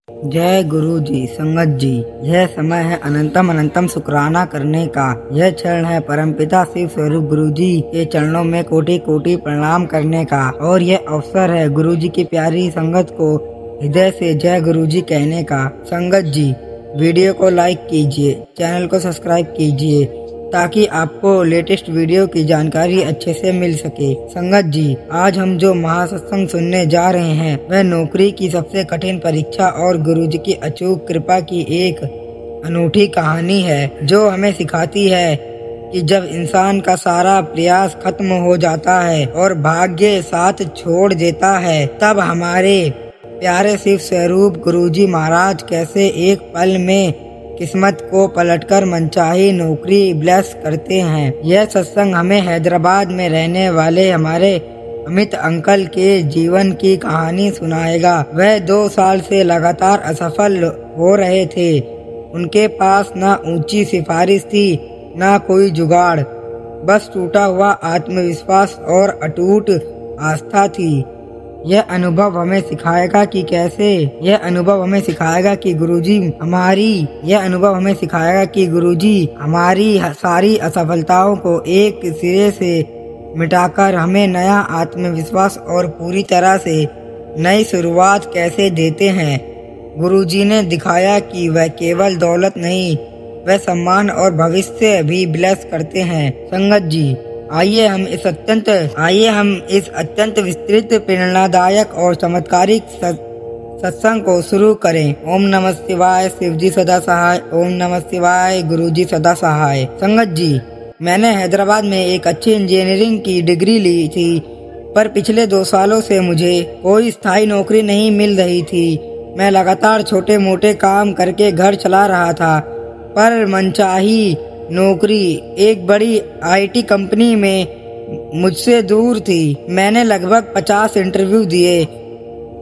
जय गुरु जी। संगत जी, यह समय है अनंतम अनंतम शुक्राना करने का। यह क्षण है परमपिता शिव स्वरूप गुरु जी के चरणों में कोटि कोटि प्रणाम करने का, और यह अवसर है गुरु जी की प्यारी संगत को हृदय से जय गुरु जी कहने का। संगत जी, वीडियो को लाइक कीजिए, चैनल को सब्सक्राइब कीजिए ताकि आपको लेटेस्ट वीडियो की जानकारी अच्छे से मिल सके। संगत जी, आज हम जो महासत्संग सुनने जा रहे हैं वह नौकरी की सबसे कठिन परीक्षा और गुरुजी की अचूक कृपा की एक अनूठी कहानी है, जो हमें सिखाती है कि जब इंसान का सारा प्रयास खत्म हो जाता है और भाग्य साथ छोड़ देता है, तब हमारे प्यारे शिव स्वरूप गुरुजी महाराज कैसे एक पल में किस्मत को पलटकर मनचाही नौकरी ब्लेस करते हैं। यह सत्संग हमें हैदराबाद में रहने वाले हमारे अमित अंकल के जीवन की कहानी सुनाएगा। वह 2 साल से लगातार असफल हो रहे थे। उनके पास न ऊंची सिफारिश थी, न कोई जुगाड़, बस टूटा हुआ आत्मविश्वास और अटूट आस्था थी। यह अनुभव हमें सिखाएगा कि गुरुजी हमारी सारी असफलताओं को एक सिरे से मिटाकर हमें नया आत्मविश्वास और पूरी तरह से नई शुरुआत कैसे देते हैं। गुरुजी ने दिखाया कि वह केवल दौलत नहीं, वह सम्मान और भविष्य भी ब्लेस करते हैं। संगत जी, आइए हम इस अत्यंत विस्तृत, प्रेरणादायक और चमत्कारिक सत्संग को शुरू करें। ओम नमः शिवाय, शिव जी सदा सहाय। ओम नमः शिवाय, गुरु जी सदा सहाय। संगत जी, मैंने हैदराबाद में एक अच्छी इंजीनियरिंग की डिग्री ली थी, पर पिछले 2 सालों से मुझे कोई स्थायी नौकरी नहीं मिल रही थी। मैं लगातार छोटे मोटे काम करके घर चला रहा था, पर मनचाही नौकरी एक बड़ी IT कंपनी में मुझसे दूर थी। मैंने लगभग 50 इंटरव्यू दिए,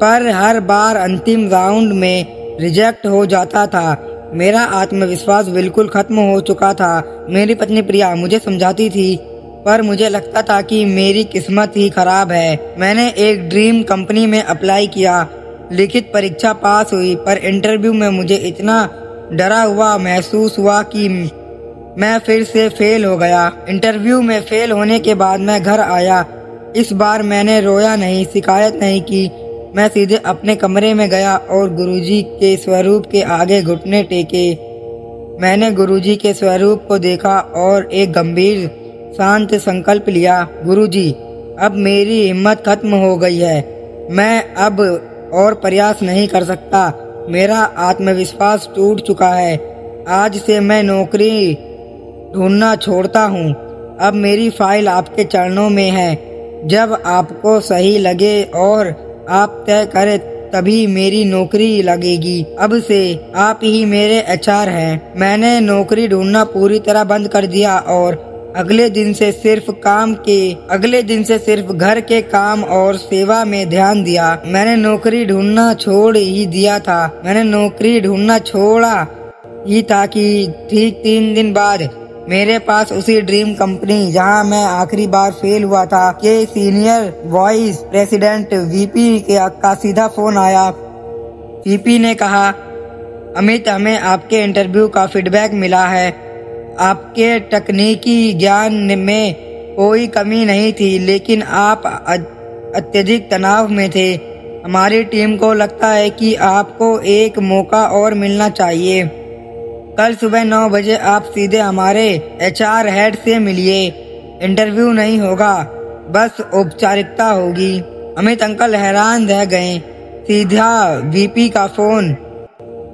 पर हर बार अंतिम राउंड में रिजेक्ट हो जाता था। मेरा आत्मविश्वास बिल्कुल खत्म हो चुका था। मेरी पत्नी प्रिया मुझे समझाती थी, पर मुझे लगता था कि मेरी किस्मत ही खराब है। मैंने एक ड्रीम कंपनी में अप्लाई किया, लिखित परीक्षा पास हुई, पर इंटरव्यू में मुझे इतना डरा हुआ महसूस हुआ कि मैं फिर से फेल हो गया। इंटरव्यू में फेल होने के बाद मैं घर आया। इस बार मैंने रोया नहीं, शिकायत नहीं की। मैं सीधे अपने कमरे में गया और गुरुजी के स्वरूप के आगे घुटने टेके। मैंने गुरुजी के स्वरूप को देखा और एक गंभीर शांत संकल्प लिया। गुरुजी, अब मेरी हिम्मत खत्म हो गई है। मैं अब और प्रयास नहीं कर सकता। मेरा आत्मविश्वास टूट चुका है। आज से मैं नौकरी ढूंढना छोड़ता हूँ। अब मेरी फाइल आपके चरणों में है। जब आपको सही लगे और आप तय करें तभी मेरी नौकरी लगेगी। अब से आप ही मेरे HR हैं। मैंने नौकरी ढूंढना पूरी तरह बंद कर दिया और अगले दिन से सिर्फ घर के काम और सेवा में ध्यान दिया। मैंने नौकरी ढूंढना छोड़ ही दिया था। मैंने नौकरी ढूंढना छोड़ा ही था कि ठीक 3 दिन बाद मेरे पास उसी ड्रीम कंपनी जहां मैं आखिरी बार फेल हुआ था के सीनियर वाइस प्रेसिडेंट VP का सीधा फोन आया। VP ने कहा, अमित, हमें आपके इंटरव्यू का फीडबैक मिला है। आपके तकनीकी ज्ञान में कोई कमी नहीं थी, लेकिन आप अत्यधिक तनाव में थे। हमारी टीम को लगता है कि आपको एक मौका और मिलना चाहिए। कल सुबह 9 बजे आप सीधे हमारे HR हेड से मिलिए। इंटरव्यू नहीं होगा, बस औपचारिकता होगी। अमित अंकल हैरान रह गए। सीधा VP का फोन।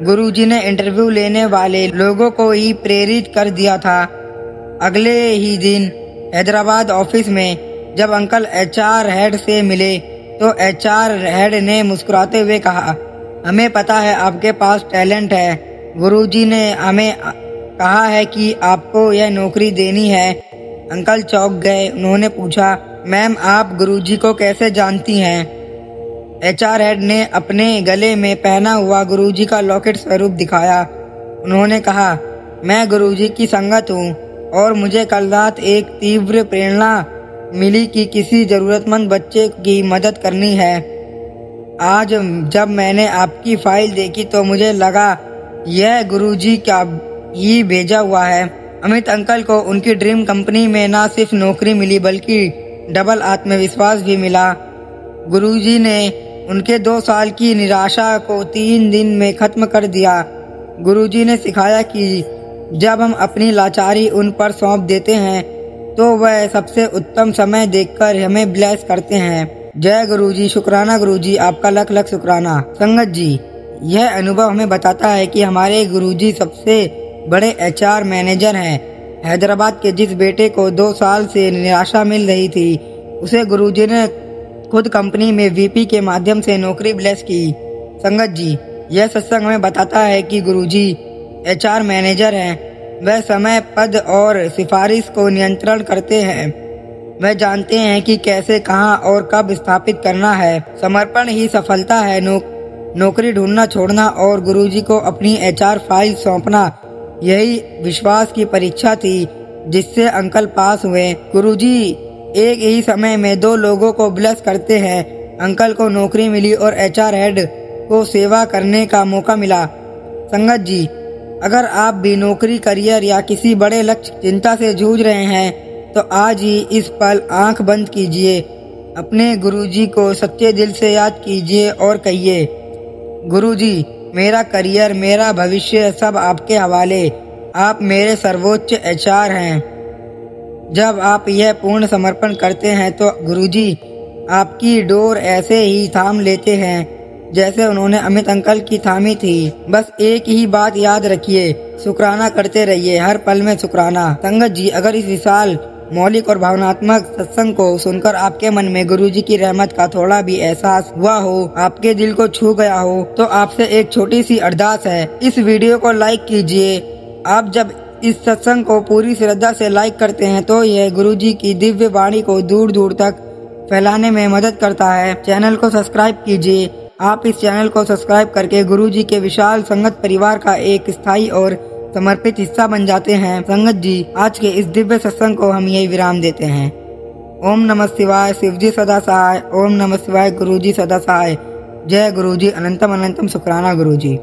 गुरुजी ने इंटरव्यू लेने वाले लोगों को ही प्रेरित कर दिया था। अगले ही दिन हैदराबाद ऑफिस में जब अंकल HR हेड से मिले तो HR हेड ने मुस्कुराते हुए कहा, हमें पता है आपके पास टैलेंट है। गुरुजी ने हमें कहा है कि आपको यह नौकरी देनी है। अंकल चौंक गए। उन्होंने पूछा, मैम, आप गुरुजी को कैसे जानती हैं? HR हेड ने अपने गले में पहना हुआ गुरुजी का लॉकेट स्वरूप दिखाया। उन्होंने कहा, मैं गुरुजी की संगत हूँ और मुझे कल रात एक तीव्र प्रेरणा मिली कि किसी जरूरतमंद बच्चे की मदद करनी है। आज जब मैंने आपकी फाइल देखी तो मुझे लगा यह गुरुजी का ही भेजा हुआ है। अमित अंकल को उनकी ड्रीम कंपनी में ना सिर्फ नौकरी मिली बल्कि डबल आत्मविश्वास भी मिला। गुरुजी ने उनके 2 साल की निराशा को 3 दिन में खत्म कर दिया। गुरुजी ने सिखाया कि जब हम अपनी लाचारी उन पर सौंप देते हैं तो वह सबसे उत्तम समय देखकर हमें ब्लेस करते हैं। जय गुरुजी, शुक्राना गुरुजी, आपका लख लख शुक्राना। संगत जी, यह अनुभव हमें बताता है कि हमारे गुरुजी सबसे बड़े HR मैनेजर हैं। हैदराबाद के जिस बेटे को 2 साल से निराशा मिल रही थी, उसे गुरुजी ने खुद कंपनी में VP के माध्यम से नौकरी ब्लेस की। संगत जी, यह सत्संग हमें बताता है कि गुरुजी HR मैनेजर हैं। वह समय, पद और सिफारिश को नियंत्रण करते हैं। वह जानते हैं कि कैसे, कहां और कब स्थापित करना है। समर्पण ही सफलता है। नौकरी ढूंढना छोड़ना और गुरुजी को अपनी HR फाइल सौंपना, यही विश्वास की परीक्षा थी जिससे अंकल पास हुए। गुरुजी एक ही समय में 2 लोगों को ब्लेस करते हैं। अंकल को नौकरी मिली और HR हेड को सेवा करने का मौका मिला। संगत जी, अगर आप भी नौकरी, करियर या किसी बड़े लक्ष्य चिंता से जूझ रहे हैं तो आज ही इस पल आंख बंद कीजिए, अपने गुरुजी को सच्चे दिल से याद कीजिए और कहिए, गुरुजी मेरा करियर, मेरा भविष्य सब आपके हवाले। आप मेरे सर्वोच्च HR हैं। जब आप यह पूर्ण समर्पण करते हैं तो गुरुजी आपकी डोर ऐसे ही थाम लेते हैं जैसे उन्होंने अमित अंकल की थामी थी। बस एक ही बात याद रखिए, शुक्राना करते रहिए, हर पल में शुक्राना। संगत जी, अगर इस विशाल, मौलिक और भावनात्मक सत्संग को सुनकर आपके मन में गुरुजी की रहमत का थोड़ा भी एहसास हुआ हो, आपके दिल को छू गया हो, तो आपसे एक छोटी सी अरदास है, इस वीडियो को लाइक कीजिए। आप जब इस सत्संग को पूरी श्रद्धा से लाइक करते हैं तो यह गुरुजी की दिव्य वाणी को दूर दूर तक फैलाने में मदद करता है। चैनल को सब्सक्राइब कीजिए। आप इस चैनल को सब्सक्राइब करके गुरुजी के विशाल संगत परिवार का एक स्थायी और समर्पित हिस्सा बन जाते हैं। संगत जी, आज के इस दिव्य सत्संग को हम यही विराम देते हैं। ओम नमः शिवाय, शिवजी सदा सहाय। ओम नमः शिवाय, गुरुजी सदा सहाय। जय गुरुजी, अनंतम अनंतम शुक्राना गुरुजी।